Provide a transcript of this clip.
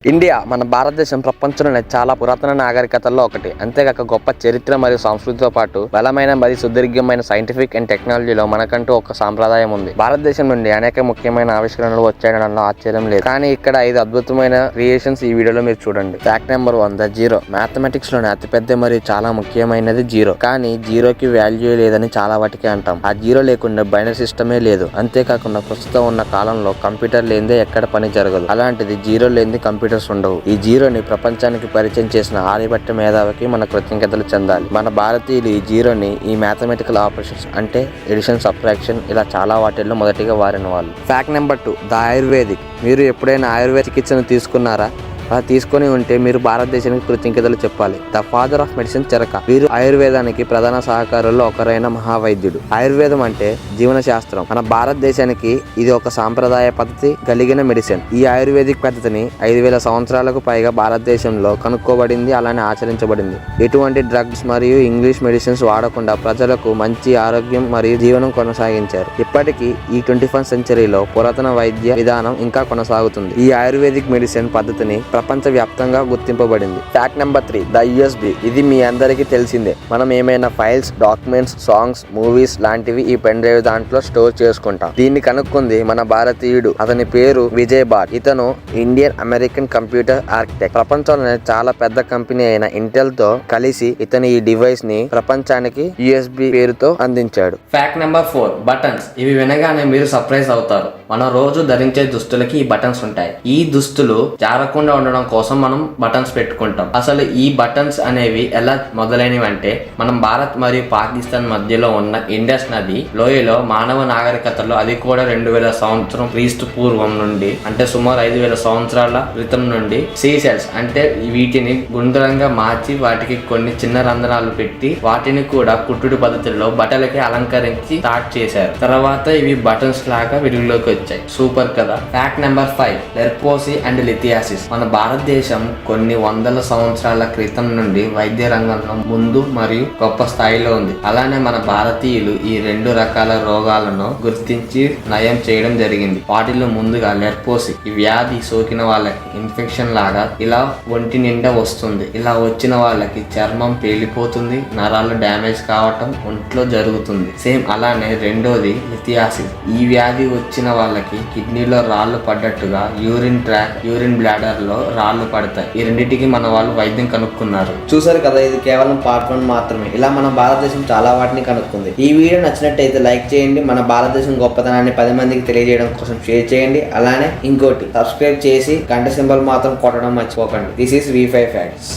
India మన భారతదేశం ప్రపంచంలోనే చాలా పురాతన నాగరికతల్లో ఒకటి. అంతేకాక గొప్ప చరిత్ర మరియు సంస్కృతితో పాటు బలమైన మరియు సుదీర్ఘమైన సైంటిఫిక్ అండ్ టెక్నాలజీలో మనకంటూ ఒక సాంప్రదాయం ఉంది. భారతదేశం నుండి అనేక ముఖ్యమైన ఆవిష్కరణలు వచ్చాయనడంలో ఆశ్చర్యం లేదు. కానీ ఇక్కడ 5 అద్భుతమైన క్రియేషన్స్ ఈ వీడియోలో మీరు చూడండి. Fact number 1, the zero. Mathematics లోనే అతిపెద్ద మరియు చాలా ముఖ్యమైనది జీరో. కానీ జీరోకి వాల్యూ లేదని చాలా వాటికి అంటాం. ఆ జీరో లేకుండా బైనరీ సిస్టమే లేదు. అంతేకాకుండా ప్రస్తుతం ఉన్న కాలంలో కంప్యూటర్ లేనిదే ఎక్కడ పని జరగదు. అలాంటిది జీరో లేనిది కంప్యూటర్స్ ఉండవు. ఈ జీరోని ప్రపంచానికి పరిచయం చేసిన ఆర్యభట్ట మేధావికి మన కృతజ్ఞతలు చెందాలి. మన భారతీయులు ఈ జీరోని ఈ మ్యాథమెటికల్ ఆపరేషన్స్ అంటే ఎడిషన్, సబ్ట్రాక్షన్ ఇలా చాలా వాటిల్లో మొదటిగా వారిన వాళ్ళు. Fact number 2, the ayurvedic. మీరు ఎప్పుడైనా ఆయుర్వేద చికిత్సను తీసుకున్నారా? అలా తీసుకొని ఉంటే మీరు భారతదేశానికి కృతజ్ఞతలు చెప్పాలి. The father of medicine Charaka. వీరు ఆయుర్వేదానికి ప్రధాన సహకారుల్లో ఒకరైన మహావైద్యుడు. ఆయుర్వేదం అంటే జీవన శాస్త్రం. మన భారతదేశానికి ఇది ఒక సాంప్రదాయ పద్ధతి కలిగిన మెడిసిన్. ఈ ఆయుర్వేదిక్ పద్ధతిని 5000 సంవత్సరాలకు పైగా భారతదేశంలో కనుక్కోబడింది, అలానే ఆచరించబడింది. ఎటువంటి డ్రగ్స్ మరియు ఇంగ్లీష్ మెడిసిన్స్ వాడకుండా ప్రజలకు మంచి ఆరోగ్యం మరియు జీవనం కొనసాగించారు. ఇప్పటికీ ఈ 21st సెంచరీలో పురాతన వైద్య విధానం ఇంకా కొనసాగుతుంది. ఈ ఆయుర్వేదిక్ మెడిసిన్ పద్ధతిని ప్రపంచ వ్యాప్తంగా గుర్తింపబడింది. Fact number 3, the USB. ఇది మీ అందరికీ తెలిసిందే. మనం ఏమైనా ఫైల్స్, డాక్యుమెంట్స్, సాంగ్స్, మూవీస్ లాంటివి ఈ పెన్ డ్రైవ్ దాంట్లో స్టోర్ చేసుకుంటాం. దీన్ని కనుక్కుంది మన భారతీయుడు. అతని పేరు విజయ్ బాట్. ఇతను ఇండియన్ అమెరికన్ కంప్యూటర్ ఆర్కిటెక్ట్. ప్రపంచంలోనే చాలా పెద్ద కంపెనీ అయిన ఇంటెల్ తో కలిసి ఇతను ఈ డివైస్ ని ప్రపంచానికి USB పేరుతో అందించాడు. Fact number 4, buttons. ఇవి వినగానే మీరు సర్ప్రైజ్ అవుతారు. మనం రోజు ధరించే దుస్తులకి ఈ బటన్స్ ఉంటాయి. ఈ దుస్తులు జారకుండా ఉండడం కోసం మనం బటన్స్ పెట్టుకుంటాం. అసలు ఈ బటన్స్ అనేవి ఎలా మొదలైనవి అంటే, మనం భారత్ మరియు పాకిస్తాన్ మధ్యలో ఉన్న ఇండస్ నది లోయలో మానవ నాగరికతలో, అది కూడా 2000 సంవత్సరం క్రీస్తు పూర్వం నుండి, అంటే సుమారు 5000 సంవత్సరాల క్రితం నుండి సీ సెల్స్ అంటే వీటిని గుండ్రంగా మార్చి వాటికి కొన్ని చిన్న రంధ్రాలు పెట్టి వాటిని కూడా కుట్టుడు పద్ధతిలో బట్టలకి అలంకరించి స్టార్ట్ చేశారు. తర్వాత ఇవి బటన్స్ లాగా వెలుగులోకి వచ్చాయి. సూపర్ కదా. Fact number 5, leprosy and lithiasis. మన భారతదేశం కొన్ని వందల సంవత్సరాల క్రితం నుండి వైద్య రంగంలో ముందు మరియు గొప్ప స్థాయిలో ఉంది. అలానే మన భారతీయులు ఈ 2 రకాల రోగాలను గుర్తించి నయం చేయడం జరిగింది. వాటిలో ముందుగా లెప్రసీ. ఈ వ్యాధి సోకిన వాళ్ళకి ఇన్ఫెక్షన్ లాగా ఇలా ఒంటి నిండా వస్తుంది. ఇలా వచ్చిన వాళ్ళకి చర్మం పేలిపోతుంది, నరాలు డ్యామేజ్ కావటం ఒంట్లో జరుగుతుంది. సేమ్ అలానే రెండోది లిథియాసిస్. ఈ వ్యాధి వచ్చిన వాళ్ళకి కిడ్నీలో రాళ్లు పడ్డట్టుగా యూరిన్ ట్రాక్, యూరిన్ బ్లాడర్ లో రాళ్లు పడతాయి. ఈ రెండింటికి మన వాళ్ళు వైద్యం కనుక్కున్నారు. చూసారు కదా, ఇది కేవలం పార్ట్ 1 మాత్రమే. ఇలా మన భారతదేశం చాలా వాటిని కనుక్కుంది. ఈ వీడియో నచ్చినట్టయితే లైక్ చేయండి. మన భారతదేశం గొప్పతనాన్ని 10 మందికి తెలియజేయడం కోసం షేర్ చేయండి. అలానే ఇంకోటి, సబ్స్క్రైబ్ చేసి గంట సింబల్ మాత్రం కొట్టడం మర్చిపోకండి. This is V5 facts.